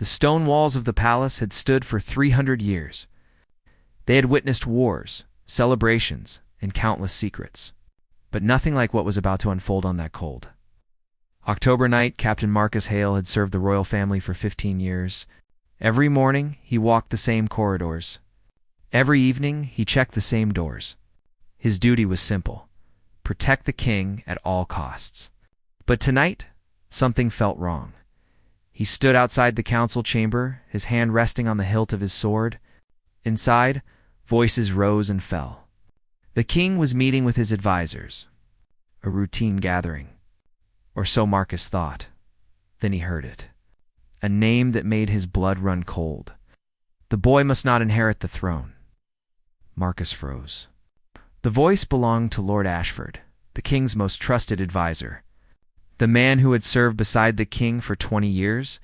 The stone walls of the palace had stood for 300 years. They had witnessed wars, celebrations, and countless secrets. But nothing like what was about to unfold on that cold October night. Captain Marcus Hale had served the royal family for 15 years. Every morning, he walked the same corridors. Every evening, he checked the same doors. His duty was simple: protect the king at all costs. But tonight, something felt wrong. He stood outside the council chamber, his hand resting on the hilt of his sword. Inside, voices rose and fell. The king was meeting with his advisors. A routine gathering. Or so Marcus thought. Then he heard it. A name that made his blood run cold. The boy must not inherit the throne. Marcus froze. The voice belonged to Lord Ashford, the king's most trusted advisor. The man who had served beside the king for 20 years.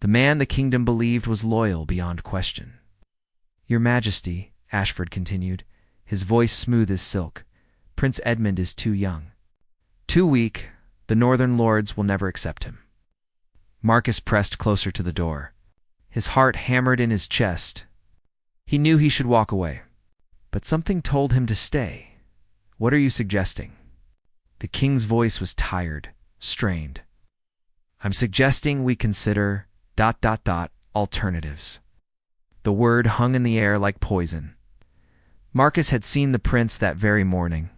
The man the kingdom believed was loyal beyond question. "Your Majesty," Ashford continued, his voice smooth as silk, "Prince Edmund is too young. Too weak. The northern lords will never accept him." Marcus pressed closer to the door. His heart hammered in his chest. He knew he should walk away. But something told him to stay. "What are you suggesting?" The king's voice was tired, strained. "I'm suggesting we consider ... alternatives." The word hung in the air like poison. Marcus had seen the prince that very morning.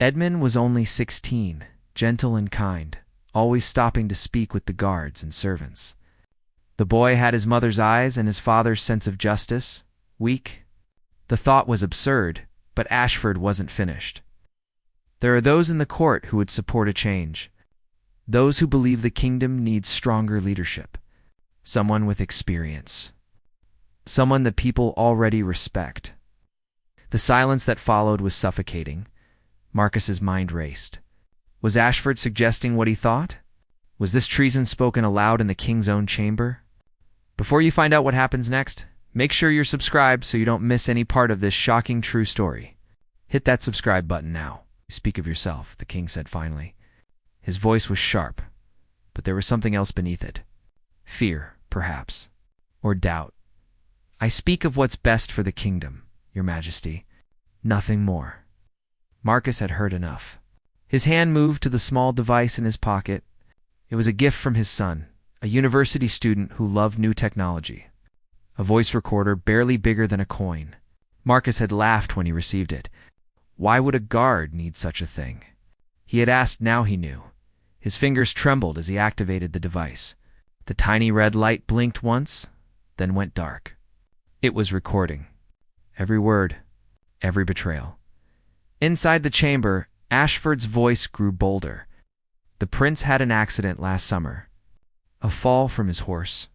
Edmund was only 16, gentle and kind, always stopping to speak with the guards and servants. The boy had his mother's eyes and his father's sense of justice. Weak? The thought was absurd, but Ashford wasn't finished. "There are those in the court who would support a change. Those who believe the kingdom needs stronger leadership. Someone with experience. Someone the people already respect." The silence that followed was suffocating. Marcus's mind raced. Was Ashford suggesting what he thought? Was this treason spoken aloud in the king's own chamber? Before you find out what happens next, make sure you're subscribed so you don't miss any part of this shocking true story. Hit that subscribe button now. "Speak of yourself," the king said finally. His voice was sharp, but there was something else beneath it. Fear, perhaps, or doubt. "I speak of what's best for the kingdom, Your Majesty. Nothing more." Marcus had heard enough. His hand moved to the small device in his pocket. It was a gift from his son, a university student who loved new technology. A voice recorder barely bigger than a coin. Marcus had laughed when he received it. Why would a guard need such a thing? He had asked, now he knew. His fingers trembled as he activated the device. The tiny red light blinked once, then went dark. It was recording. Every word, every betrayal. Inside the chamber, Ashford's voice grew bolder. The prince had an accident last summer. A fall from his horse.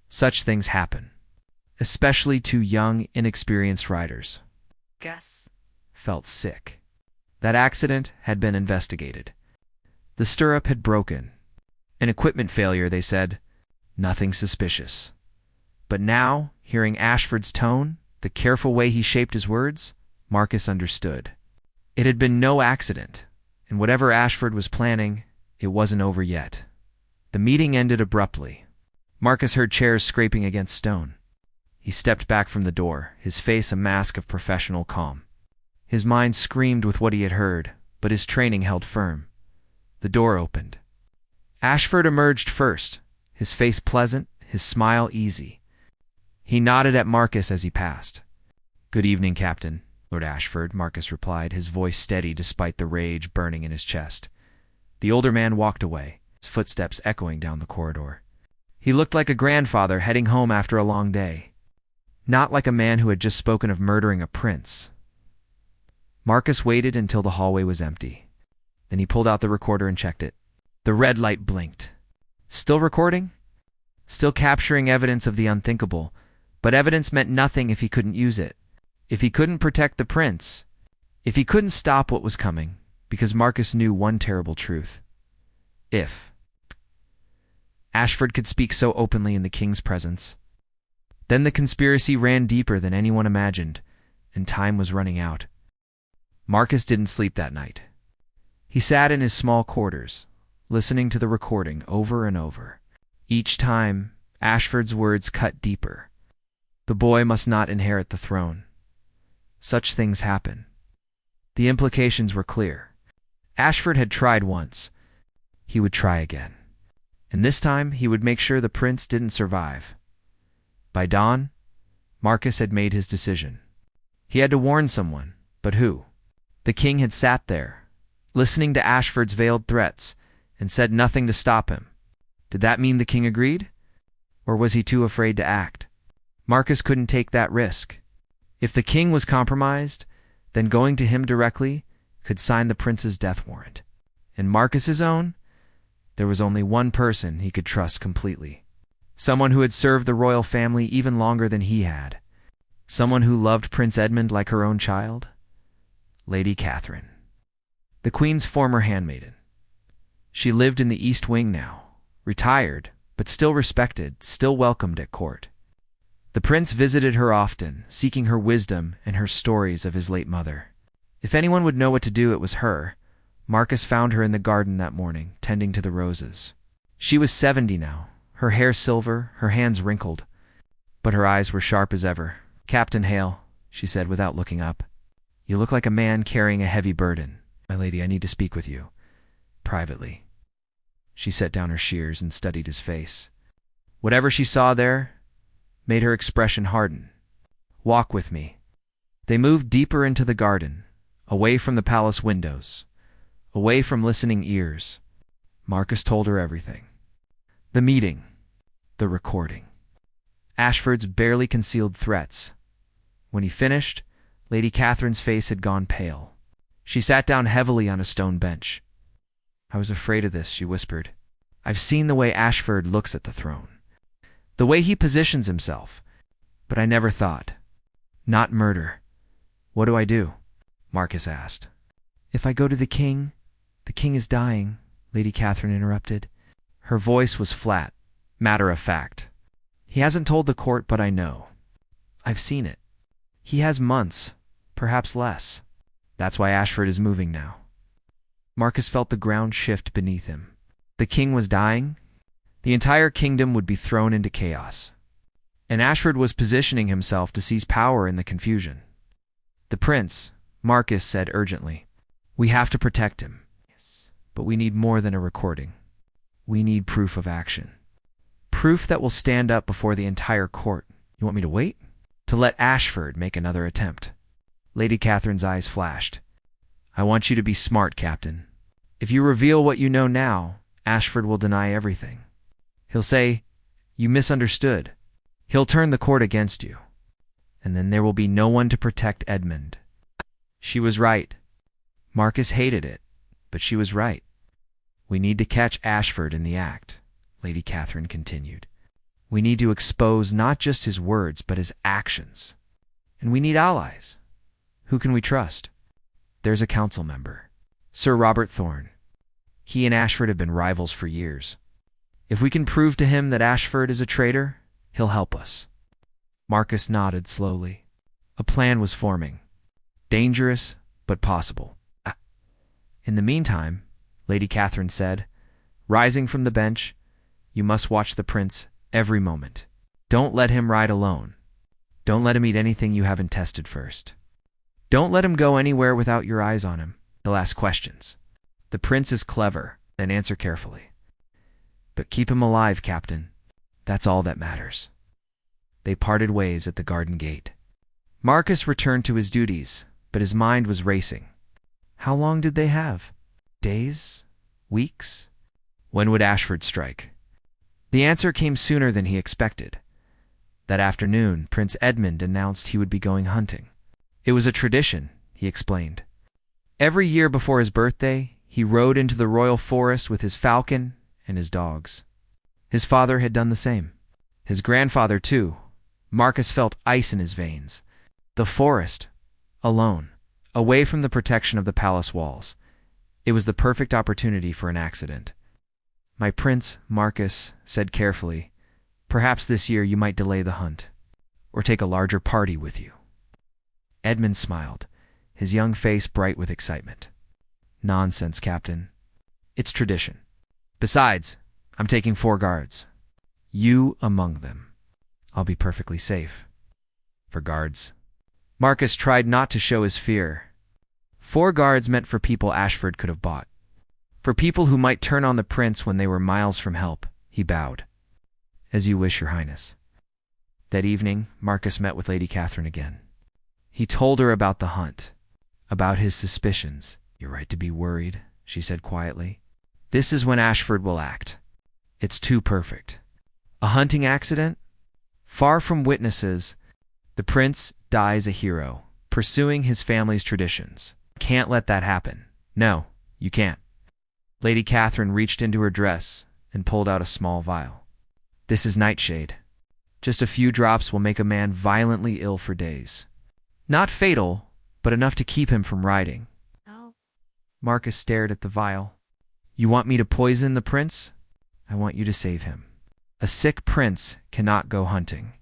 Such things happen, especially to young, inexperienced riders. Gus Felt sick. That accident had been investigated. The stirrup had broken. An equipment failure, they said. Nothing suspicious. But now, hearing Ashford's tone, the careful way he shaped his words, Marcus understood. It had been no accident, and whatever Ashford was planning, it wasn't over yet. The meeting ended abruptly. Marcus heard chairs scraping against stone. He stepped back from the door, his face a mask of professional calm. His mind screamed with what he had heard, but his training held firm. The door opened. Ashford emerged first, his face pleasant, his smile easy. He nodded at Marcus as he passed. "Good evening, Captain, Lord Ashford," Marcus replied, his voice steady despite the rage burning in his chest. The older man walked away, his footsteps echoing down the corridor. He looked like a grandfather heading home after a long day, not like a man who had just spoken of murdering a prince. Marcus waited until the hallway was empty. Then he pulled out the recorder and checked it. The red light blinked. Still recording? Still capturing evidence of the unthinkable, but evidence meant nothing if he couldn't use it. If he couldn't protect the prince. If he couldn't stop what was coming, because Marcus knew one terrible truth. If Ashford could speak so openly in the king's presence, then the conspiracy ran deeper than anyone imagined, and time was running out. Marcus didn't sleep that night. He sat in his small quarters, listening to the recording over and over. Each time, Ashford's words cut deeper. The boy must not inherit the throne. Such things happen. The implications were clear. Ashford had tried once. He would try again. And this time he would make sure the prince didn't survive. By dawn, Marcus had made his decision. He had to warn someone, but who? The king had sat there, listening to Ashford's veiled threats, and said nothing to stop him. Did that mean the king agreed? Or was he too afraid to act? Marcus couldn't take that risk. If the king was compromised, then going to him directly could sign the prince's death warrant. And Marcus's own? There was only one person he could trust completely. Someone who had served the royal family even longer than he had. Someone who loved Prince Edmund like her own child. Lady Catherine. The Queen's former handmaiden. She lived in the East Wing now, retired, but still respected, still welcomed at court. The prince visited her often, seeking her wisdom and her stories of his late mother. If anyone would know what to do, it was her. Marcus found her in the garden that morning, tending to the roses. She was 70 now, her hair silver, her hands wrinkled, but her eyes were sharp as ever. "Captain Hale," she said without looking up. "You look like a man carrying a heavy burden. My lady, I need to speak with you. Privately." She set down her shears and studied his face. Whatever she saw there made her expression harden. "Walk with me." They moved deeper into the garden, away from the palace windows, away from listening ears. Marcus told her everything. The meeting, the recording, Ashford's barely concealed threats. When he finished, Lady Catherine's face had gone pale. She sat down heavily on a stone bench. "I was afraid of this," she whispered. "I've seen the way Ashford looks at the throne, the way he positions himself, but I never thought. Not murder. What do I do?" Marcus asked. "If I go to the king is dying," Lady Catherine interrupted. Her voice was flat, matter of fact. "He hasn't told the court, but I know. I've seen it. He has months, perhaps less. That's why Ashford is moving now." Marcus felt the ground shift beneath him. The king was dying. The entire kingdom would be thrown into chaos. And Ashford was positioning himself to seize power in the confusion. "The prince," Marcus said urgently. "We have to protect him. Yes. But we need more than a recording. We need proof of action. Proof that will stand up before the entire court. You want me to wait? To let Ashford make another attempt?" Lady Catherine's eyes flashed. "I want you to be smart, Captain. If you reveal what you know now, Ashford will deny everything. He'll say, 'You misunderstood.' He'll turn the court against you. And then there will be no one to protect Edmund." She was right. Marcus hated it, but she was right. "We need to catch Ashford in the act," Lady Catherine continued. "We need to expose not just his words, but his actions. And we need allies. Who can we trust? There's a council member, Sir Robert Thorne. He and Ashford have been rivals for years. If we can prove to him that Ashford is a traitor, he'll help us." Marcus nodded slowly. A plan was forming. Dangerous, but possible. "In the meantime," Lady Catherine said, rising from the bench, "you must watch the prince every moment. Don't let him ride alone. Don't let him eat anything you haven't tested first. Don't let him go anywhere without your eyes on him. He'll ask questions. The prince is clever, then answer carefully. But keep him alive, Captain. That's all that matters." They parted ways at the garden gate. Marcus returned to his duties, but his mind was racing. How long did they have? Days? Weeks? When would Ashford strike? The answer came sooner than he expected. That afternoon, Prince Edmund announced he would be going hunting. It was a tradition, he explained. Every year before his birthday, he rode into the royal forest with his falcon and his dogs. His father had done the same. His grandfather, too. Marcus felt ice in his veins. The forest, alone, away from the protection of the palace walls. It was the perfect opportunity for an accident. "My prince," Marcus said carefully, "perhaps this year you might delay the hunt, or take a larger party with you." Edmund smiled, his young face bright with excitement. "Nonsense, Captain. It's tradition. Besides, I'm taking 4 guards. You among them. I'll be perfectly safe. For guards. Marcus tried not to show his fear. 4 guards meant for people Ashford could have bought. For people who might turn on the prince when they were miles from help, he bowed. As you wish, Your Highness. That evening, Marcus met with Lady Catherine again. He told her about the hunt, about his suspicions. You're right to be worried, she said quietly. This is when Ashford will act. It's too perfect. A hunting accident? Far from witnesses, the prince dies a hero, pursuing his family's traditions. Can't let that happen. No, you can't. Lady Catherine reached into her dress and pulled out a small vial. This is nightshade. Just a few drops will make a man violently ill for days. Not fatal, but enough to keep him from riding. No. Marcus stared at the vial. You want me to poison the prince? I want you to save him. A sick prince cannot go hunting.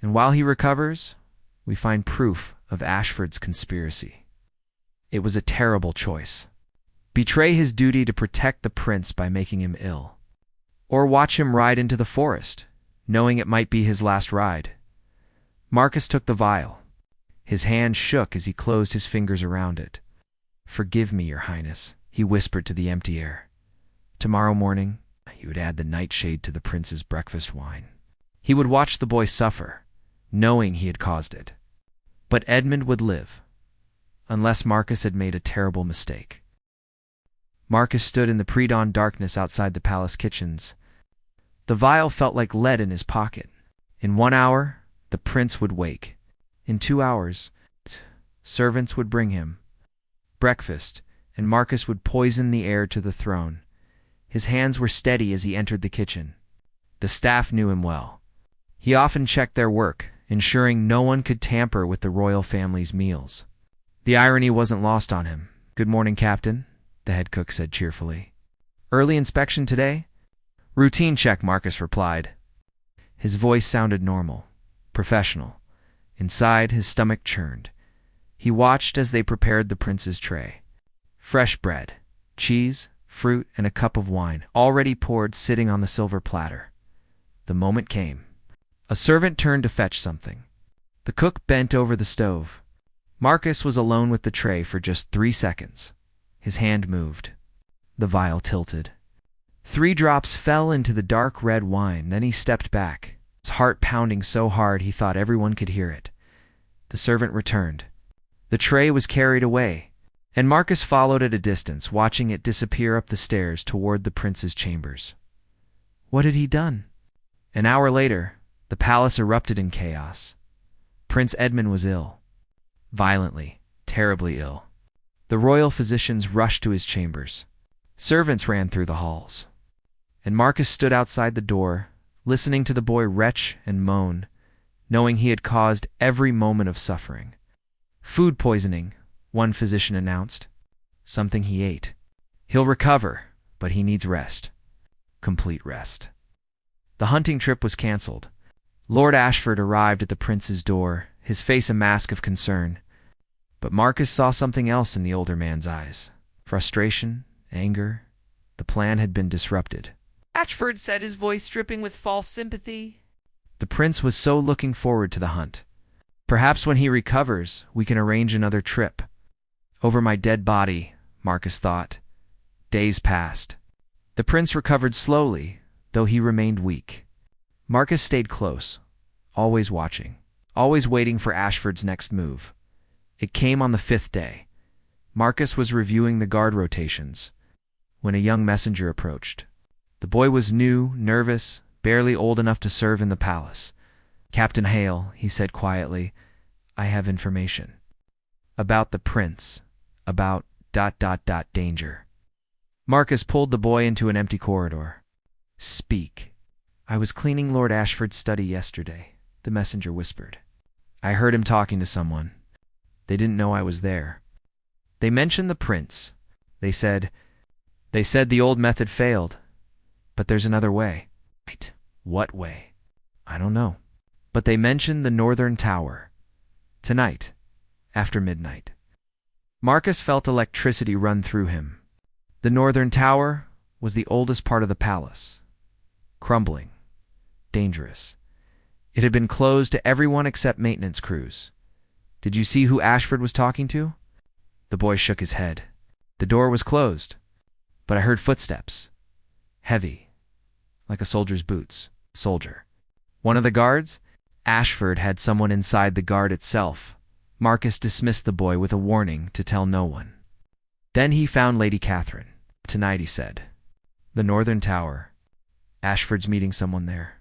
And while he recovers, we find proof of Ashford's conspiracy. It was a terrible choice. Betray his duty to protect the prince by making him ill. Or watch him ride into the forest, knowing it might be his last ride. Marcus took the vial. His hand shook as he closed his fingers around it. Forgive me, Your Highness, he whispered to the empty air. Tomorrow morning, he would add the nightshade to the prince's breakfast wine. He would watch the boy suffer, knowing he had caused it. But Edmund would live, unless Marcus had made a terrible mistake. Marcus stood in the pre-dawn darkness outside the palace kitchens. The vial felt like lead in his pocket. In 1 hour, the prince would wake. In 2 hours, servants would bring him breakfast, and Marcus would poison the heir to the throne. His hands were steady as he entered the kitchen. The staff knew him well. He often checked their work, ensuring no one could tamper with the royal family's meals. The irony wasn't lost on him. Good morning, Captain, the head cook said cheerfully. Early inspection today? Routine check, Marcus replied. His voice sounded normal, professional. Inside, his stomach churned. He watched as they prepared the prince's tray. Fresh bread, cheese, fruit, and a cup of wine, already poured, sitting on the silver platter. The moment came. A servant turned to fetch something. The cook bent over the stove. Marcus was alone with the tray for just 3 seconds. His hand moved. The vial tilted. 3 drops fell into the dark red wine, then he stepped back, his heart pounding so hard he thought everyone could hear it. The servant returned. The tray was carried away, and Marcus followed at a distance, watching it disappear up the stairs toward the prince's chambers. What had he done? An hour later, the palace erupted in chaos. Prince Edmund was ill. Violently, terribly ill. The royal physicians rushed to his chambers. Servants ran through the halls. And Marcus stood outside the door, listening to the boy retch and moan, knowing he had caused every moment of suffering. Food poisoning, one physician announced. Something he ate. He'll recover, but he needs rest. Complete rest. The hunting trip was cancelled. Lord Ashford arrived at the prince's door, his face a mask of concern. But Marcus saw something else in the older man's eyes. Frustration, anger. The plan had been disrupted. Ashford said, his voice dripping with false sympathy. The prince was so looking forward to the hunt. Perhaps when he recovers, we can arrange another trip. Over my dead body, Marcus thought. Days passed. The prince recovered slowly, though he remained weak. Marcus stayed close, always watching, always waiting for Ashford's next move. It came on the 5th day. Marcus was reviewing the guard rotations when a young messenger approached. The boy was new, nervous, barely old enough to serve in the palace. Captain Hale, he said quietly, I have information. About the prince. About ... danger. Marcus pulled the boy into an empty corridor. Speak. I was cleaning Lord Ashford's study yesterday, the messenger whispered. I heard him talking to someone. They didn't know I was there. They mentioned the prince. They said the old method failed. But there's another way. Right. What way? I don't know. But they mentioned the northern tower. Tonight, after midnight. Marcus felt electricity run through him. The northern tower was the oldest part of the palace. Crumbling. dangerous. It had been closed to everyone except maintenance crews. Did you see who Ashford was talking to? The boy shook his head. The door was closed, but I heard footsteps. Heavy, like a soldier's boots. Soldier. One of the guards? Ashford had someone inside the guard itself. Marcus dismissed the boy with a warning to tell no one. Then he found Lady Catherine. Tonight, he said. The Northern Tower. Ashford's meeting someone there.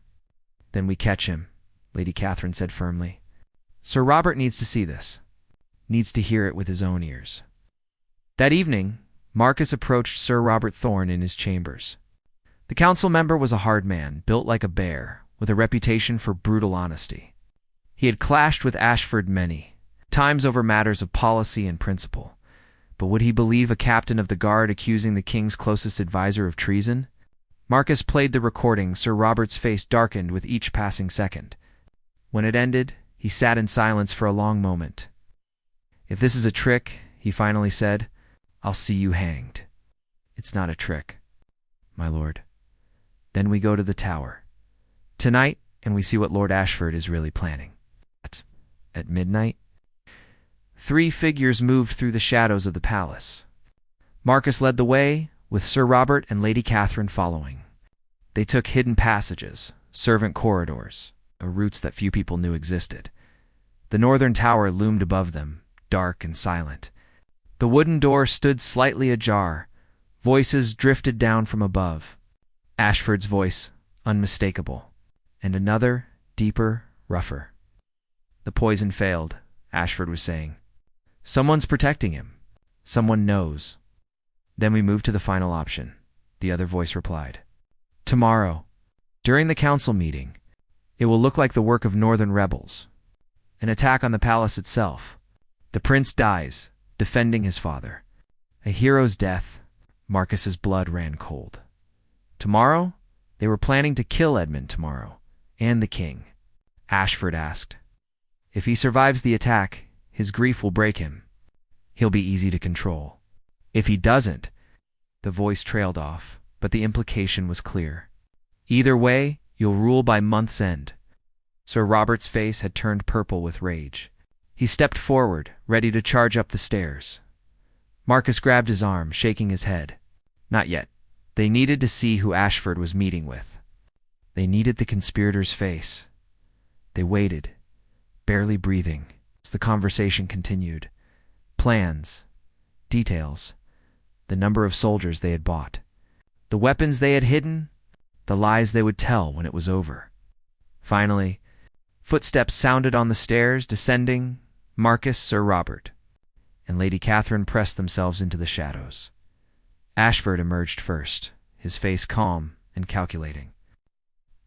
Then we catch him, Lady Catherine said firmly. Sir Robert needs to see this. Needs to hear it with his own ears. That evening, Marcus approached Sir Robert Thorne in his chambers. The council member was a hard man, built like a bear, with a reputation for brutal honesty. He had clashed with Ashford many times over matters of policy and principle. But would he believe a captain of the guard accusing the king's closest advisor of treason? Marcus played the recording. Sir Robert's face darkened with each passing second. When it ended, he sat in silence for a long moment. If this is a trick, he finally said, I'll see you hanged. It's not a trick, my lord. Then we go to the tower. Tonight, and we see what Lord Ashford is really planning. At midnight, 3 figures moved through the shadows of the palace. Marcus led the way, with Sir Robert and Lady Catherine following. They took hidden passages, servant corridors, routes that few people knew existed. The northern tower loomed above them, dark and silent. The wooden door stood slightly ajar. Voices drifted down from above. Ashford's voice, unmistakable, and another, deeper, rougher. The poison failed, Ashford was saying. Someone's protecting him. Someone knows. Then we moved to the final option, the other voice replied. Tomorrow, during the council meeting, it will look like the work of northern rebels. An attack on the palace itself. The prince dies, defending his father. A hero's death. Marcus's blood ran cold. Tomorrow, they were planning to kill Edmund tomorrow, and the king. Ashford asked. If he survives the attack, his grief will break him. He'll be easy to control. If he doesn't, the voice trailed off, but the implication was clear. Either way, you'll rule by month's end. Sir Robert's face had turned purple with rage. He stepped forward, ready to charge up the stairs. Marcus grabbed his arm, shaking his head. Not yet. They needed to see who Ashford was meeting with. They needed the conspirator's face. They waited, barely breathing, as the conversation continued. Plans, details, the number of soldiers they had bought, the weapons they had hidden, the lies they would tell when it was over. Finally, footsteps sounded on the stairs, descending. Marcus, Sir Robert, and Lady Catherine pressed themselves into the shadows. Ashford emerged first, his face calm and calculating.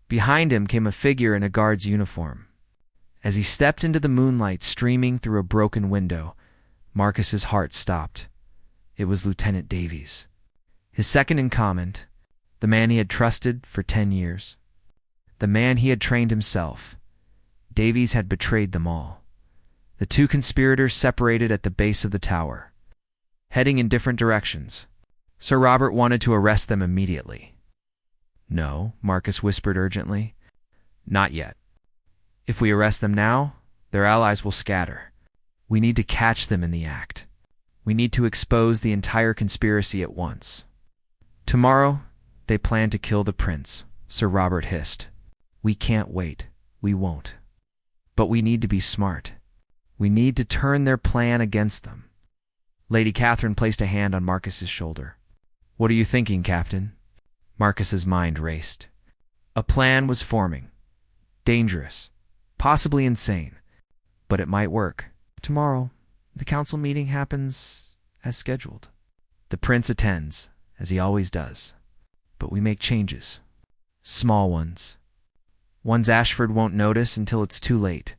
Behind him came a figure in a guard's uniform. As he stepped into the moonlight streaming through a broken window, Marcus's heart stopped. It was Lieutenant Davies, his second in command, the man he had trusted for 10 years, the man he had trained himself. Davies had betrayed them all. The 2 conspirators separated at the base of the tower, heading in different directions. Sir Robert wanted to arrest them immediately. No, Marcus whispered urgently. Not yet. If we arrest them now, their allies will scatter. We need to catch them in the act. We need to expose the entire conspiracy at once. Tomorrow, they plan to kill the prince, Sir Robert hissed. We can't wait. We won't. But we need to be smart. We need to turn their plan against them. Lady Catherine placed a hand on Marcus's shoulder. What are you thinking, Captain? Marcus's mind raced. A plan was forming. Dangerous. Possibly insane. But it might work. Tomorrow, the council meeting happens as scheduled. The prince attends, as he always does. But we make changes. Small ones. Ones Ashford won't notice until it's too late.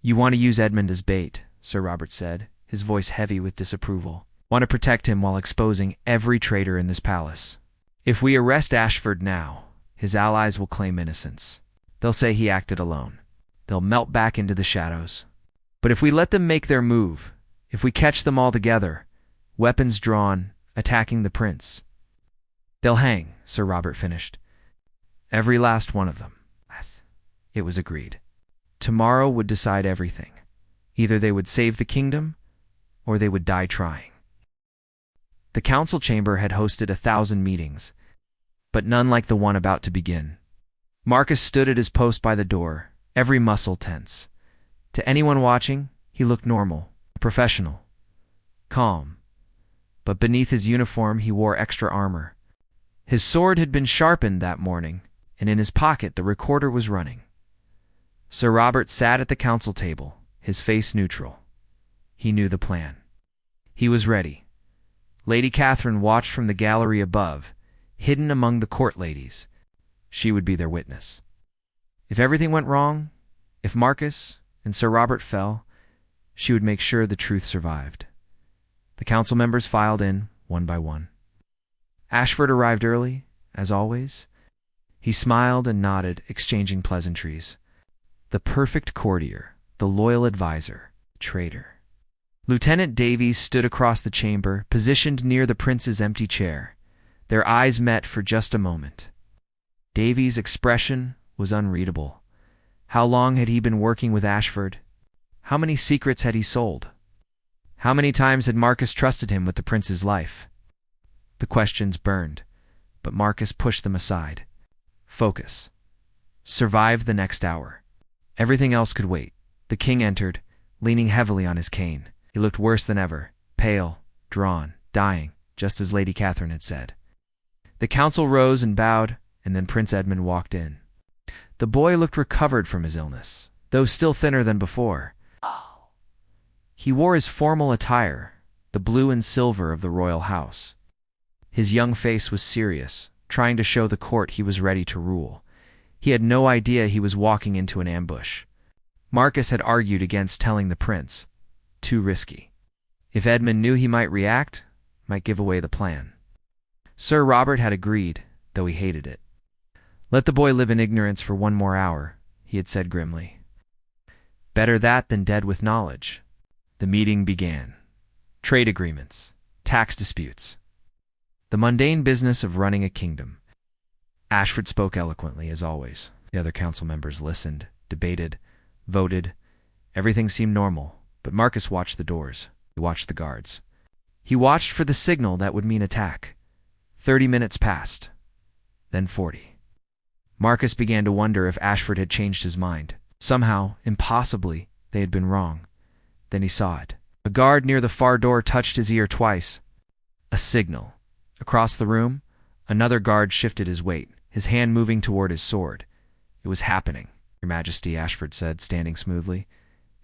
You want to use Edmund as bait, Sir Robert said, his voice heavy with disapproval. Want to protect him while exposing every traitor in this palace. If we arrest Ashford now, his allies will claim innocence. They'll say he acted alone. They'll melt back into the shadows. But if we let them make their move, if we catch them all together, weapons drawn, attacking the prince, they'll hang, Sir Robert finished. Every last one of them. It was agreed. Tomorrow would decide everything. Either they would save the kingdom, or they would die trying. The council chamber had hosted 1,000 meetings, but none like the one about to begin. Marcus stood at his post by the door, every muscle tense. To anyone watching, he looked normal, professional, calm. But beneath his uniform, he wore extra armor. His sword had been sharpened that morning, and in his pocket the recorder was running. Sir Robert sat at the council table, his face neutral. He knew the plan. He was ready. Lady Catherine watched from the gallery above, hidden among the court ladies. She would be their witness. If everything went wrong, if Marcus and Sir Robert fell, she would make sure the truth survived. The council members filed in, one by one. Ashford arrived early, as always. He smiled and nodded, exchanging pleasantries. The perfect courtier, the loyal advisor, traitor. Lieutenant Davies stood across the chamber, positioned near the prince's empty chair. Their eyes met for just a moment. Davies' expression was unreadable. How long had he been working with Ashford? How many secrets had he sold? How many times had Marcus trusted him with the prince's life? The questions burned, but Marcus pushed them aside. Focus. Survive the next hour. Everything else could wait. The king entered, leaning heavily on his cane. He looked worse than ever, pale, drawn, dying, just as Lady Catherine had said. The council rose and bowed, and then Prince Edmund walked in. The boy looked recovered from his illness, though still thinner than before. He wore his formal attire, the blue and silver of the royal house. His young face was serious, trying to show the court he was ready to rule. He had no idea he was walking into an ambush. Marcus had argued against telling the prince. Too risky. If Edmund knew he might react, might give away the plan. Sir Robert had agreed, though he hated it. Let the boy live in ignorance for one more hour, he had said grimly. Better that than dead with knowledge. The meeting began. Trade agreements, tax disputes, the mundane business of running a kingdom. Ashford spoke eloquently, as always. The other council members listened, debated, voted. Everything seemed normal, but Marcus watched the doors. He watched the guards. He watched for the signal that would mean attack. 30 minutes passed, then 40. Marcus began to wonder if Ashford had changed his mind. Somehow, impossibly, they had been wrong. Then he saw it. A guard near the far door touched his ear twice. A signal. Across the room, another guard shifted his weight, his hand moving toward his sword. It was happening, Your Majesty, Ashford said, standing smoothly.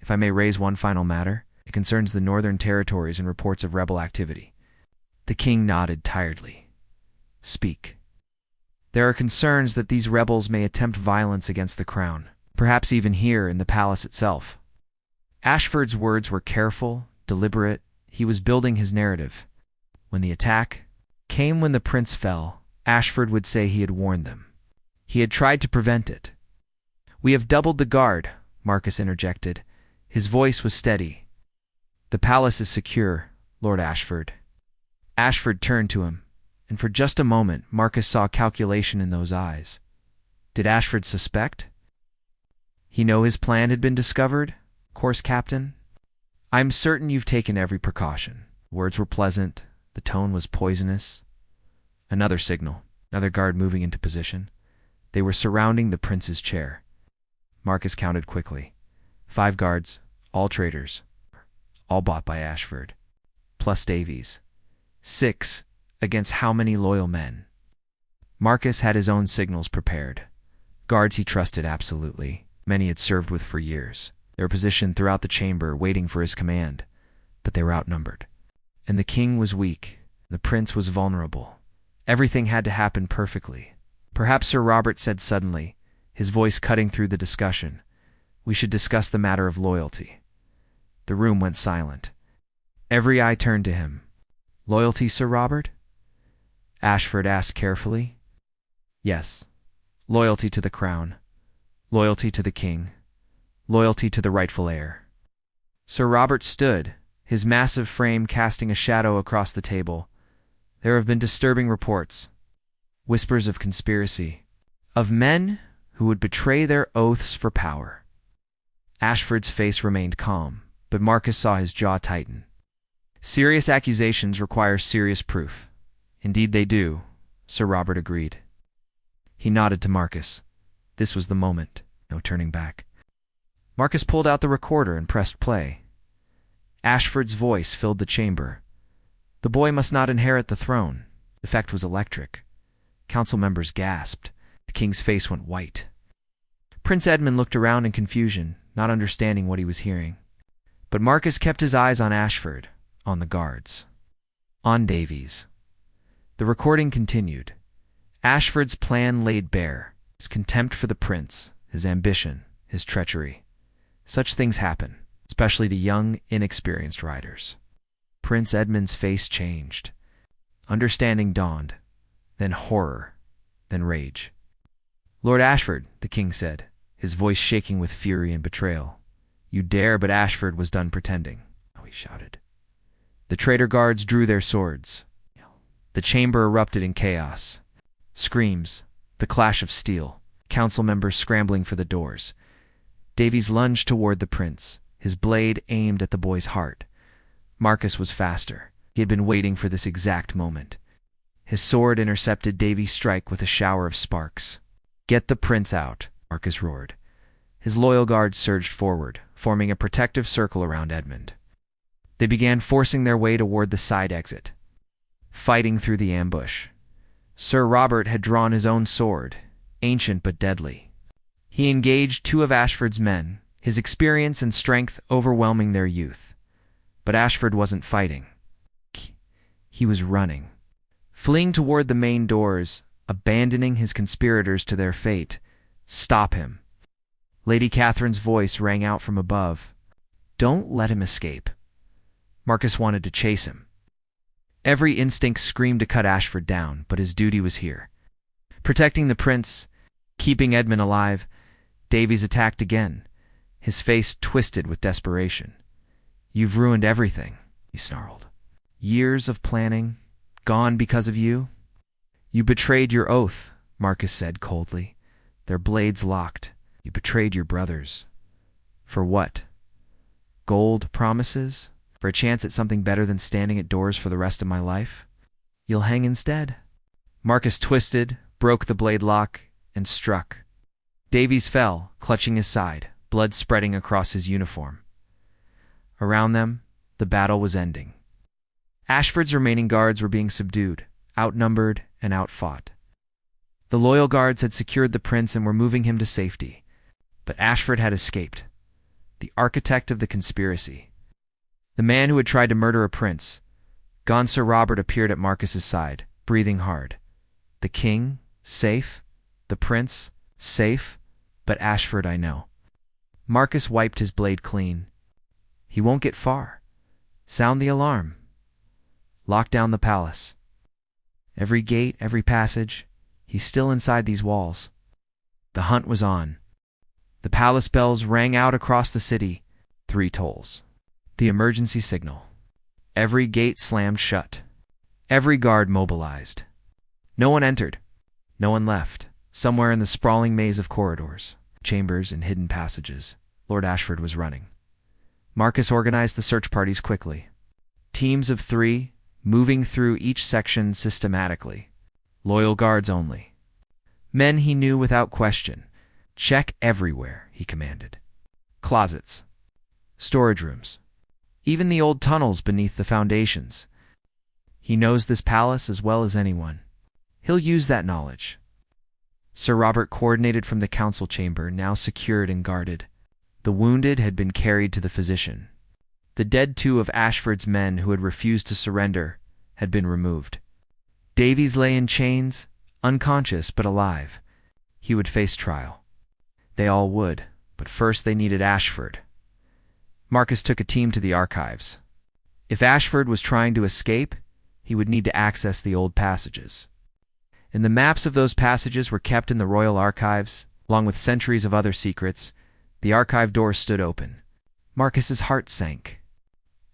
If I may raise one final matter, it concerns the northern territories and reports of rebel activity. The king nodded tiredly. Speak. There are concerns that these rebels may attempt violence against the crown, perhaps even here in the palace itself. Ashford's words were careful, deliberate. He was building his narrative. When the attack came when the prince fell, Ashford would say he had warned them. He had tried to prevent it. We have doubled the guard, Marcus interjected. His voice was steady. The palace is secure, Lord Ashford. Ashford turned to him, and for just a moment Marcus saw calculation in those eyes. Did Ashford suspect? He know his plan had been discovered, course captain? I'm certain you've taken every precaution. Words were pleasant, the tone was poisonous. Another signal, another guard moving into position. They were surrounding the prince's chair. Marcus counted quickly. 5 guards, all traitors, all bought by Ashford, plus Davies. 6 against how many loyal men? Marcus had his own signals prepared. Guards he trusted absolutely, many had served with for years. They were positioned throughout the chamber, waiting for his command, but they were outnumbered. And the king was weak, the prince was vulnerable. Everything had to happen perfectly. Perhaps Sir Robert said suddenly, his voice cutting through the discussion, we should discuss the matter of loyalty. The room went silent. Every eye turned to him. Loyalty, Sir Robert? Ashford asked carefully. Yes. Loyalty to the crown. Loyalty to the king. Loyalty to the rightful heir. Sir Robert stood, his massive frame casting a shadow across the table. There have been disturbing reports. Whispers of conspiracy. Of men who would betray their oaths for power. Ashford's face remained calm, but Marcus saw his jaw tighten. Serious accusations require serious proof. Indeed they do, Sir Robert agreed. He nodded to Marcus. This was the moment, no turning back. Marcus pulled out the recorder and pressed play. Ashford's voice filled the chamber. The boy must not inherit the throne. The effect was electric. Council members gasped. The king's face went white. Prince Edmund looked around in confusion, not understanding what he was hearing. But Marcus kept his eyes on Ashford, on the guards, on Davies. The recording continued. Ashford's plan laid bare, his contempt for the prince, his ambition, his treachery. Such things happen, especially to young, inexperienced riders. Prince Edmund's face changed. Understanding dawned, then horror, then rage. "Lord Ashford," the king said, his voice shaking with fury and betrayal. "You dare," but Ashford was done pretending. "Oh," he shouted. The traitor guards drew their swords. The chamber erupted in chaos. Screams, the clash of steel, council members scrambling for the doors. Davies lunged toward the prince, his blade aimed at the boy's heart. Marcus was faster. He had been waiting for this exact moment. His sword intercepted Davies' strike with a shower of sparks. "Get the prince out," Marcus roared. His loyal guards surged forward, forming a protective circle around Edmund. They began forcing their way toward the side exit, fighting through the ambush. Sir Robert had drawn his own sword, ancient but deadly. He engaged two of Ashford's men, his experience and strength overwhelming their youth. But Ashford wasn't fighting. He was running, fleeing toward the main doors, abandoning his conspirators to their fate. "Stop him." Lady Catherine's voice rang out from above. "Don't let him escape." Marcus wanted to chase him. Every instinct screamed to cut Ashford down, but his duty was here. Protecting the prince, keeping Edmund alive, Davies attacked again, his face twisted with desperation. "You've ruined everything," he snarled. "Years of planning, gone because of you?" "You betrayed your oath," Marcus said coldly. Their blades locked. "You betrayed your brothers. For what? Gold promises? For a chance at something better than standing at doors for the rest of my life? You'll hang instead?" Marcus twisted, broke the blade lock, and struck. Davies fell, clutching his side, blood spreading across his uniform. Around them, the battle was ending. Ashford's remaining guards were being subdued, outnumbered and outfought. The loyal guards had secured the prince and were moving him to safety. But Ashford had escaped, the architect of the conspiracy. The man who had tried to murder a prince. Gone. Sir Robert appeared at Marcus's side, breathing hard. The king, safe. The prince, safe. But Ashford, I know. Marcus wiped his blade clean. He won't get far. Sound the alarm. Lock down the palace. Every gate, every passage. He's still inside these walls. The hunt was on. The palace bells rang out across the city. 3 tolls. The emergency signal. Every gate slammed shut. Every guard mobilized. No one entered. No one left. Somewhere in the sprawling maze of corridors, chambers, and hidden passages, Lord Ashford was running. Marcus organized the search parties quickly. Teams of 3, moving through each section systematically. Loyal guards only. Men he knew without question. "Check everywhere," he commanded. Closets. Storage rooms. Even the old tunnels beneath the foundations. He knows this palace as well as anyone. He'll use that knowledge. Sir Robert coordinated from the council chamber, now secured and guarded. The wounded had been carried to the physician. The dead 2 of Ashford's men who had refused to surrender had been removed. Davies lay in chains, unconscious but alive. He would face trial. They all would, but first they needed Ashford. Marcus took a team to the archives. If Ashford was trying to escape, he would need to access the old passages. And the maps of those passages were kept in the royal archives, along with centuries of other secrets. The archive door stood open. Marcus's heart sank.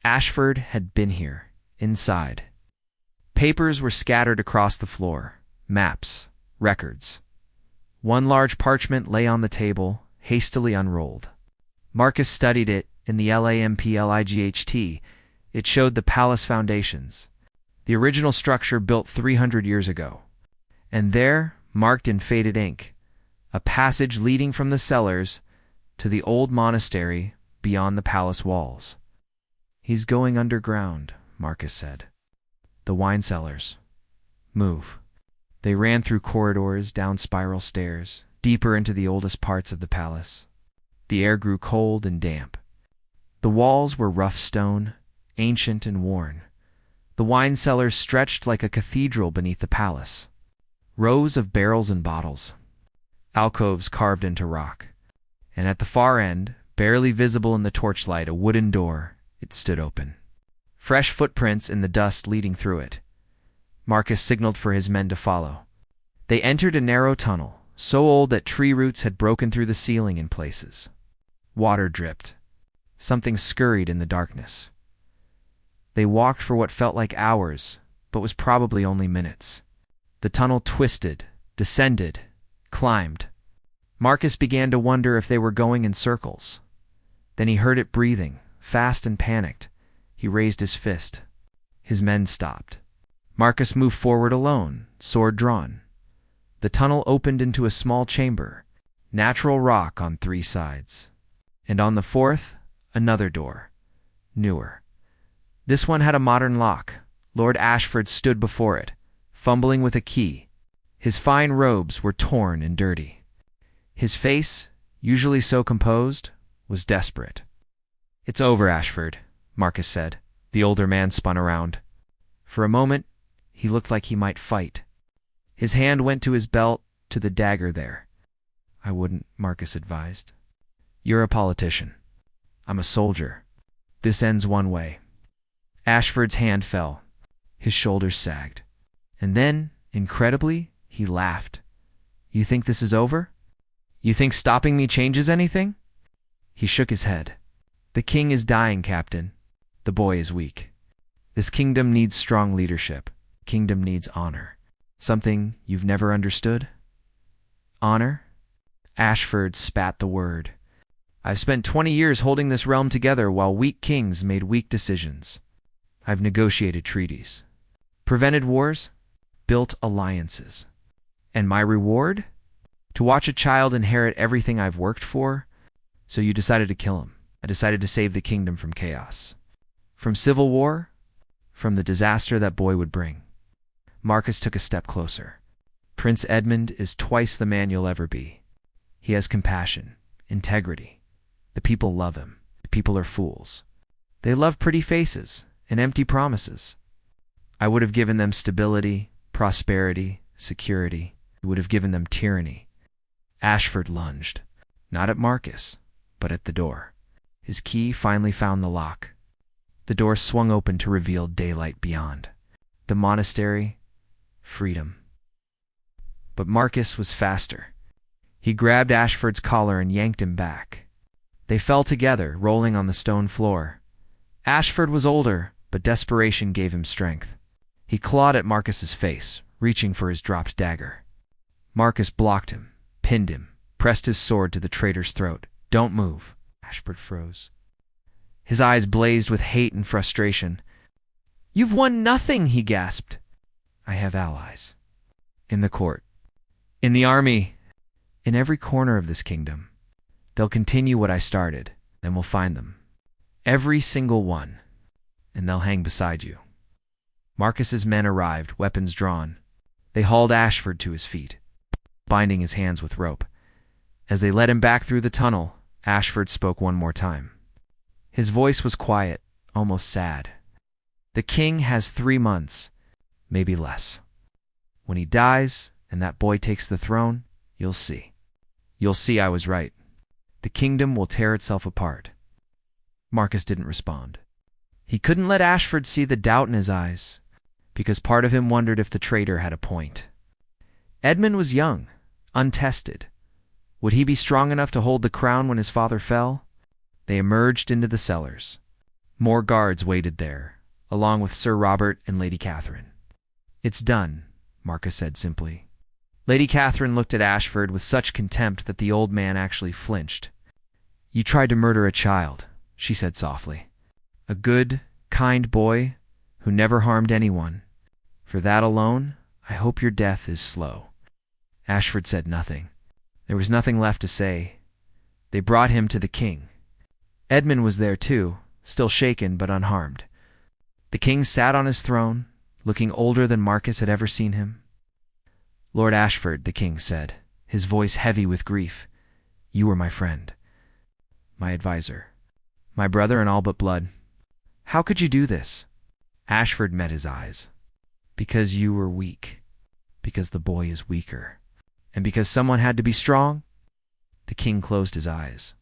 Ashford had been here, inside. Papers were scattered across the floor. Maps, records. One large parchment lay on the table, hastily unrolled. Marcus studied it in the LAMPLIGHT. It showed the palace foundations, the original structure built 300 years ago. And there, marked in faded ink, a passage leading from the cellars to the old monastery beyond the palace walls. "He's going underground," Marcus said. "The wine cellars. Move." They ran through corridors, down spiral stairs, deeper into the oldest parts of the palace. The air grew cold and damp. The walls were rough stone, ancient and worn. The wine cellars stretched like a cathedral beneath the palace. Rows of barrels and bottles. Alcoves carved into rock. And at the far end, barely visible in the torchlight, a wooden door. It stood open. Fresh footprints in the dust leading through it. Marcus signaled for his men to follow. They entered a narrow tunnel, so old that tree roots had broken through the ceiling in places. Water dripped. Something scurried in the darkness. They walked for what felt like hours, but was probably only minutes. The tunnel twisted, descended, climbed. Marcus began to wonder if they were going in circles. Then he heard it breathing, fast and panicked. He raised his fist. His men stopped. Marcus moved forward alone, sword drawn. The tunnel opened into a small chamber, natural rock on 3 sides. And on the 4th, another door, newer. This one had a modern lock. Lord Ashford stood before it, fumbling with a key. His fine robes were torn and dirty. His face, usually so composed, was desperate. "It's over, Ashford," Marcus said. The older man spun around. For a moment, he looked like he might fight. His hand went to his belt, to the dagger there. "I wouldn't," Marcus advised. "You're a politician. I'm a soldier. This ends one way." Ashford's hand fell. His shoulders sagged. And then, incredibly, he laughed. "You think this is over? You think stopping me changes anything?" He shook his head. "The king is dying, Captain. The boy is weak. This kingdom needs strong leadership. Kingdom needs honor. Something you've never understood?" "Honor?" Ashford spat the word. "I've spent 20 years holding this realm together while weak kings made weak decisions. I've negotiated treaties, prevented wars, built alliances. And my reward? To watch a child inherit everything I've worked for? So you decided to kill him. I decided to save the kingdom from chaos. From civil war? From the disaster that boy would bring." Marcus took a step closer. "Prince Edmund is twice the man you'll ever be. He has compassion, integrity. The people love him. The people are fools. They love pretty faces and empty promises. I would have given them stability, prosperity, security. I would have given them tyranny." Ashford lunged, not at Marcus, but at the door. His key finally found the lock. The door swung open to reveal daylight beyond. The monastery, freedom. But Marcus was faster. He grabbed Ashford's collar and yanked him back. They fell together, rolling on the stone floor. Ashford was older, but desperation gave him strength. He clawed at Marcus's face, reaching for his dropped dagger. Marcus blocked him, pinned him, pressed his sword to the traitor's throat. "Don't move." Ashford froze. His eyes blazed with hate and frustration. "You've won nothing," he gasped. "I have allies. In the court. In the army. In every corner of this kingdom. They'll continue what I started, then we'll find them. Every single one. And they'll hang beside you." Marcus's men arrived, weapons drawn. They hauled Ashford to his feet, binding his hands with rope. As they led him back through the tunnel, Ashford spoke one more time. His voice was quiet, almost sad. "The king has 3 months, maybe less. When he dies and that boy takes the throne, you'll see. You'll see I was right. The kingdom will tear itself apart." Marcus didn't respond. He couldn't let Ashford see the doubt in his eyes, because part of him wondered if the traitor had a point. Edmund was young, untested. Would he be strong enough to hold the crown when his father fell? They emerged into the cellars. More guards waited there, along with Sir Robert and Lady Catherine. "It's done," Marcus said simply. Lady Catherine looked at Ashford with such contempt that the old man actually flinched. "You tried to murder a child," she said softly. "A good, kind boy who never harmed anyone. For that alone, I hope your death is slow." Ashford said nothing. There was nothing left to say. They brought him to the king. Edmund was there too, still shaken but unharmed. The king sat on his throne, looking older than Marcus had ever seen him. "Lord Ashford," the king said, his voice heavy with grief, "you were my friend, my advisor, my brother in all but blood. How could you do this?" Ashford met his eyes. "Because you were weak, because the boy is weaker, and because someone had to be strong." The king closed his eyes.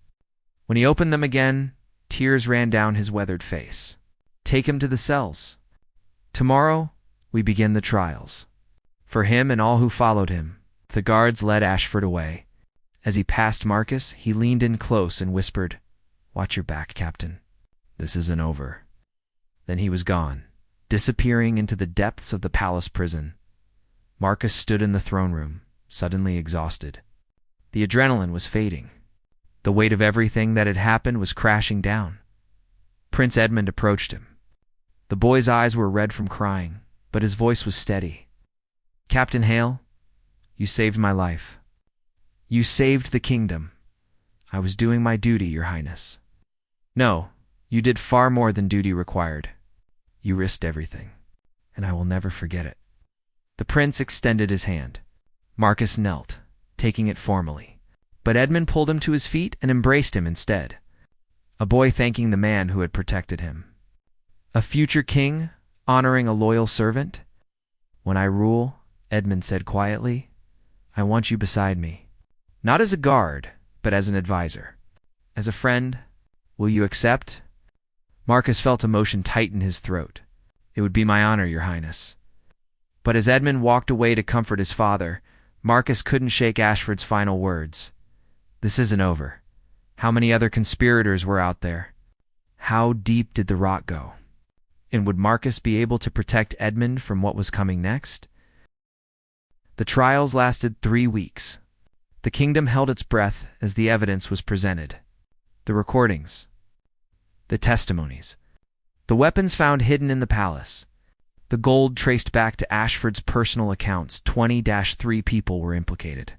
When he opened them again, tears ran down his weathered face. "Take him to the cells. Tomorrow, we begin the trials." For him and all who followed him, the guards led Ashford away. As he passed Marcus, he leaned in close and whispered, "Watch your back, Captain. This isn't over." Then he was gone, disappearing into the depths of the palace prison. Marcus stood in the throne room, suddenly exhausted. The adrenaline was fading. The weight of everything that had happened was crashing down. Prince Edmund approached him. The boy's eyes were red from crying, but his voice was steady. "Captain Hale, you saved my life. You saved the kingdom. I was doing my duty, Your Highness." "No, you did far more than duty required. You risked everything, and I will never forget it." The prince extended his hand. Marcus knelt, taking it formally, but Edmund pulled him to his feet and embraced him instead. A boy thanking the man who had protected him. A future king honoring a loyal servant. "When I rule," Edmund said quietly, "I want you beside me. Not as a guard, but as an advisor. As a friend, will you accept?" Marcus felt emotion tighten his throat. "It would be my honor, Your Highness." But as Edmund walked away to comfort his father, Marcus couldn't shake Ashford's final words. "This isn't over. How many other conspirators were out there? How deep did the rot go? And would Marcus be able to protect Edmund from what was coming next?" The trials lasted 3 weeks. The kingdom held its breath as the evidence was presented. The recordings, the testimonies, the weapons found hidden in the palace, the gold traced back to Ashford's personal accounts. 20-3 people were implicated.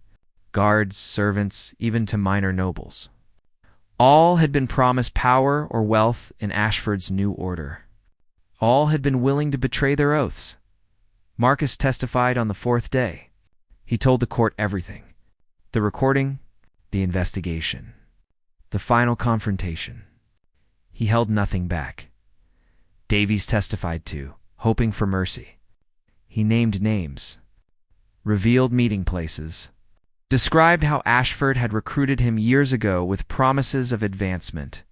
Guards, servants, even to minor nobles. All had been promised power or wealth in Ashford's new order. All had been willing to betray their oaths. Marcus testified on the 4th day. He told the court everything. The recording, the investigation, the final confrontation. He held nothing back. Davies testified too, hoping for mercy. He named names, revealed meeting places, described how Ashford had recruited him years ago with promises of advancement,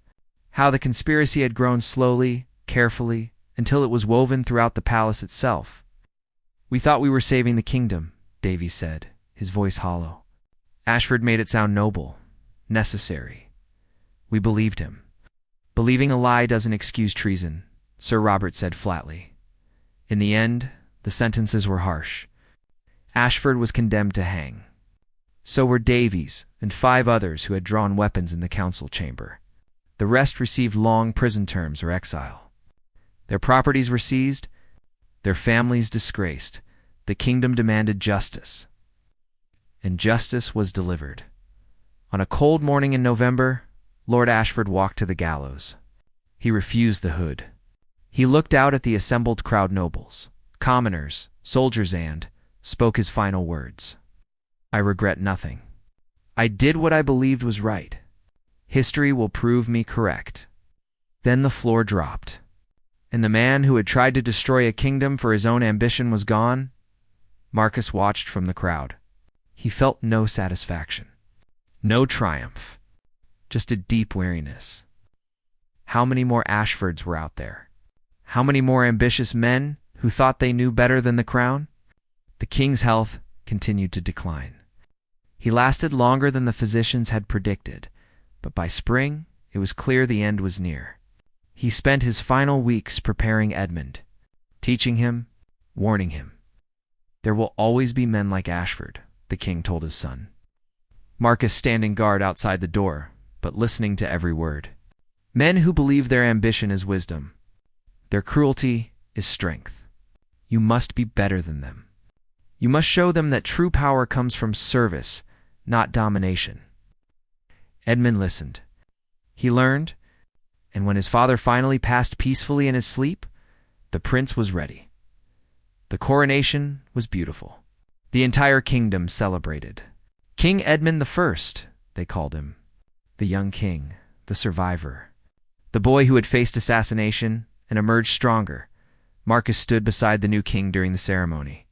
how the conspiracy had grown slowly, carefully, until it was woven throughout the palace itself. "We thought we were saving the kingdom," Davies said, his voice hollow. Ashford made it sound noble, necessary. We believed him. "Believing a lie doesn't excuse treason," Sir Robert said flatly. In the end, the sentences were harsh. Ashford was condemned to hang. So were Davies and 5 others who had drawn weapons in the council chamber. The rest received long prison terms or exile. Their properties were seized, their families disgraced. The kingdom demanded justice. And justice was delivered. On a cold morning in November, Lord Ashford walked to the gallows. He refused the hood. He looked out at the assembled crowd, nobles, commoners, soldiers, and spoke his final words. "I regret nothing. I did what I believed was right. History will prove me correct." Then the floor dropped, and the man who had tried to destroy a kingdom for his own ambition was gone. Marcus watched from the crowd. He felt no satisfaction, no triumph, just a deep weariness. How many more Ashfords were out there? How many more ambitious men who thought they knew better than the crown? The king's health continued to decline. He lasted longer than the physicians had predicted, but by spring it was clear the end was near. He spent his final weeks preparing Edmund, teaching him, warning him. There will always be men like Ashford, the king told his son. Marcus standing guard outside the door, but listening to every word. Men who believe their ambition is wisdom. Their cruelty is strength. You must be better than them. You must show them that true power comes from service, not domination. Edmund listened. He learned, and when his father finally passed peacefully in his sleep, the prince was ready. The coronation was beautiful. The entire kingdom celebrated. King Edmund I, they called him. The young king, the survivor. The boy who had faced assassination and emerged stronger. Marcus stood beside the new king during the ceremony.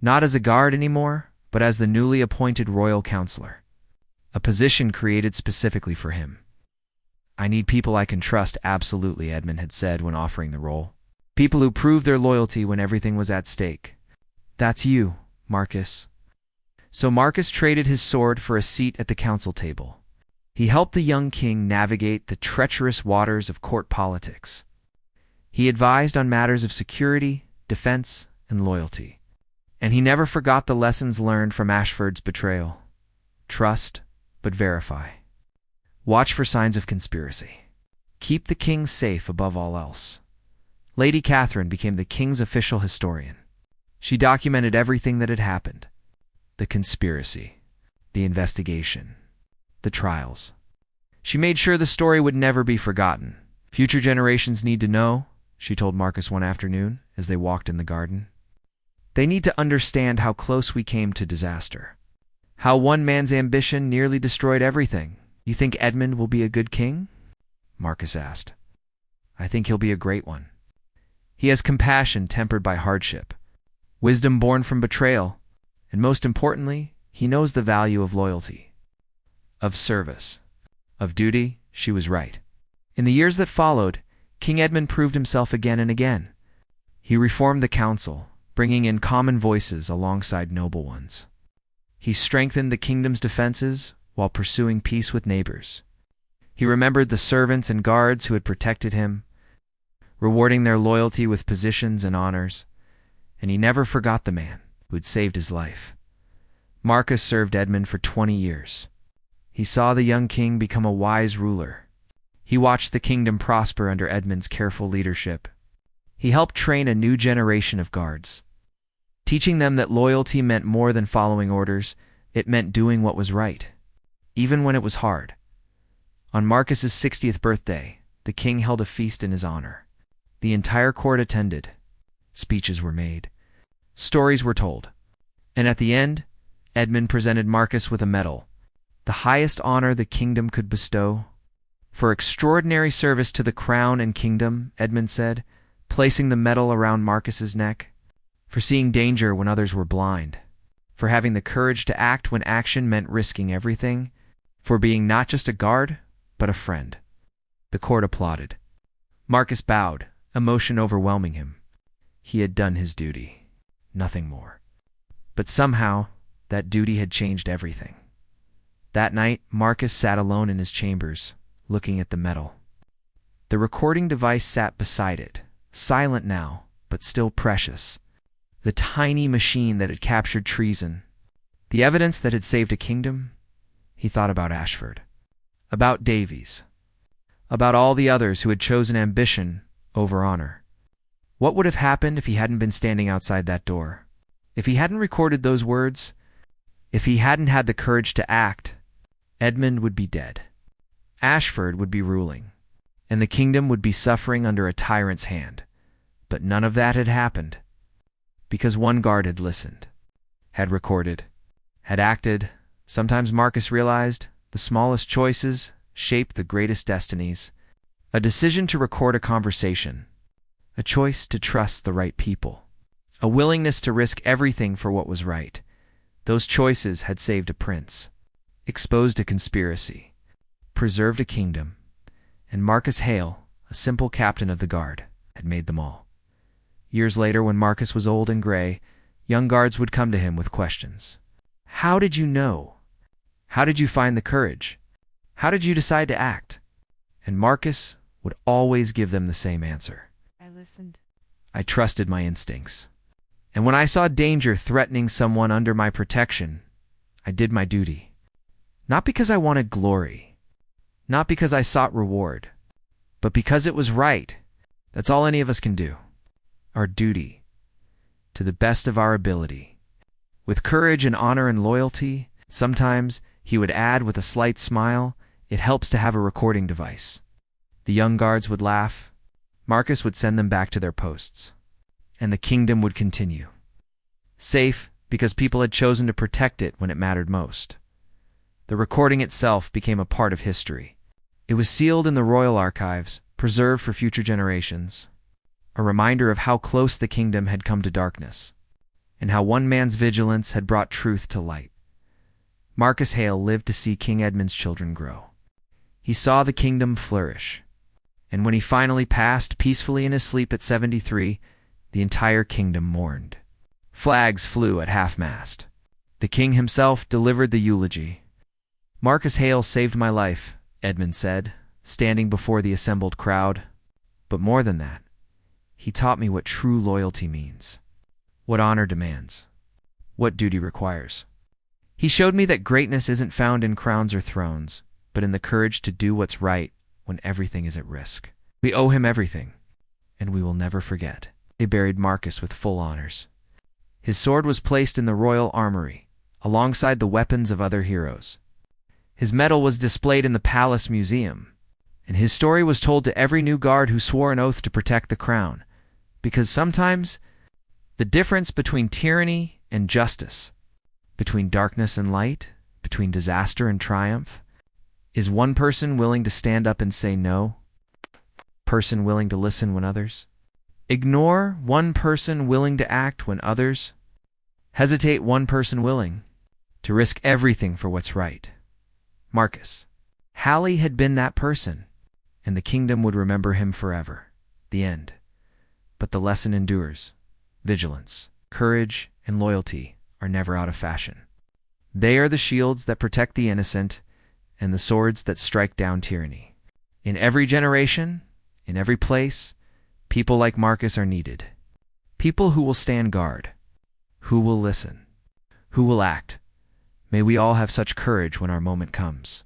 Not as a guard anymore, but as the newly appointed royal counselor. A position created specifically for him. I need people I can trust absolutely, Edmund had said when offering the role. People who proved their loyalty when everything was at stake. That's you, Marcus. So Marcus traded his sword for a seat at the council table. He helped the young king navigate the treacherous waters of court politics. He advised on matters of security, defense, and loyalty. And he never forgot the lessons learned from Ashford's betrayal. Trust, but verify. Watch for signs of conspiracy. Keep the king safe above all else. Lady Catherine became the king's official historian. She documented everything that had happened. The conspiracy, the investigation, the trials. She made sure the story would never be forgotten. Future generations need to know, she told Marcus one afternoon as they walked in the garden. They need to understand how close we came to disaster. How one man's ambition nearly destroyed everything. You think Edmund will be a good king? Marcus asked. I think he'll be a great one. He has compassion tempered by hardship, wisdom born from betrayal, and most importantly, he knows the value of loyalty, of service, of duty. She was right. In the years that followed, King Edmund proved himself again and again. He reformed the council, bringing in common voices alongside noble ones. He strengthened the kingdom's defenses while pursuing peace with neighbors. He remembered the servants and guards who had protected him, rewarding their loyalty with positions and honors, and he never forgot the man who had saved his life. Marcus served Edmund for 20 years. He saw the young king become a wise ruler. He watched the kingdom prosper under Edmund's careful leadership. He helped train a new generation of guards, teaching them that loyalty meant more than following orders. It meant doing what was right, even when it was hard. On Marcus's 60th birthday, the king held a feast in his honor. The entire court attended. Speeches were made. Stories were told. And at the end, Edmund presented Marcus with a medal, the highest honor the kingdom could bestow. For extraordinary service to the crown and kingdom, Edmund said, placing the medal around Marcus's neck. For seeing danger when others were blind. For having the courage to act when action meant risking everything. For being not just a guard, but a friend. The court applauded. Marcus bowed, emotion overwhelming him. He had done his duty, nothing more. But somehow, that duty had changed everything. That night, Marcus sat alone in his chambers, looking at the medal. The recording device sat beside it, silent now, but still precious. The tiny machine that had captured treason, the evidence that had saved a kingdom. He thought about Ashford, about Davies, about all the others who had chosen ambition over honor. What would have happened if he hadn't been standing outside that door? If he hadn't recorded those words? If he hadn't had the courage to act? Edmund would be dead. Ashford would be ruling, and the kingdom would be suffering under a tyrant's hand. But none of that had happened, because one guard had listened, had recorded, had acted. Sometimes Marcus realized the smallest choices shape the greatest destinies. A decision to record a conversation, a choice to trust the right people, a willingness to risk everything for what was right. Those choices had saved a prince, exposed a conspiracy, preserved a kingdom, and Marcus Hale, a simple captain of the guard, had made them all. Years later, when Marcus was old and gray, young guards would come to him with questions. How did you know? How did you find the courage? How did you decide to act? And Marcus would always give them the same answer. I listened. I trusted my instincts. And when I saw danger threatening someone under my protection, I did my duty. Not because I wanted glory, not because I sought reward, but because it was right. That's all any of us can do. Our duty, to the best of our ability. With courage and honor and loyalty, sometimes, he would add with a slight smile, it helps to have a recording device. The young guards would laugh. Marcus would send them back to their posts. And the kingdom would continue. Safe, because people had chosen to protect it when it mattered most. The recording itself became a part of history. It was sealed in the royal archives, preserved for future generations, a reminder of how close the kingdom had come to darkness, and how one man's vigilance had brought truth to light. Marcus Hale lived to see King Edmund's children grow. He saw the kingdom flourish, and when he finally passed peacefully in his sleep at 73, the entire kingdom mourned. Flags flew at half-mast. The king himself delivered the eulogy. "Marcus Hale saved my life," Edmund said, standing before the assembled crowd. "But more than that, he taught me what true loyalty means, what honor demands, what duty requires. He showed me that greatness isn't found in crowns or thrones, but in the courage to do what's right when everything is at risk. We owe him everything, and we will never forget." They buried Marcus with full honors. His sword was placed in the royal armory, alongside the weapons of other heroes. His medal was displayed in the Palace Museum, and his story was told to every new guard who swore an oath to protect the crown, because sometimes the difference between tyranny and justice, between darkness and light, between disaster and triumph, is one person willing to stand up and say no, person willing to listen when others ignore, one person willing to act when others hesitate, one person willing to risk everything for what's right. Marcus Halley had been that person, and the kingdom would remember him forever. The end. But the lesson endures. Vigilance, courage, and loyalty are never out of fashion. They are the shields that protect the innocent and the swords that strike down tyranny. In every generation, in every place, people like Marcus are needed. People who will stand guard, who will listen, who will act. May we all have such courage when our moment comes.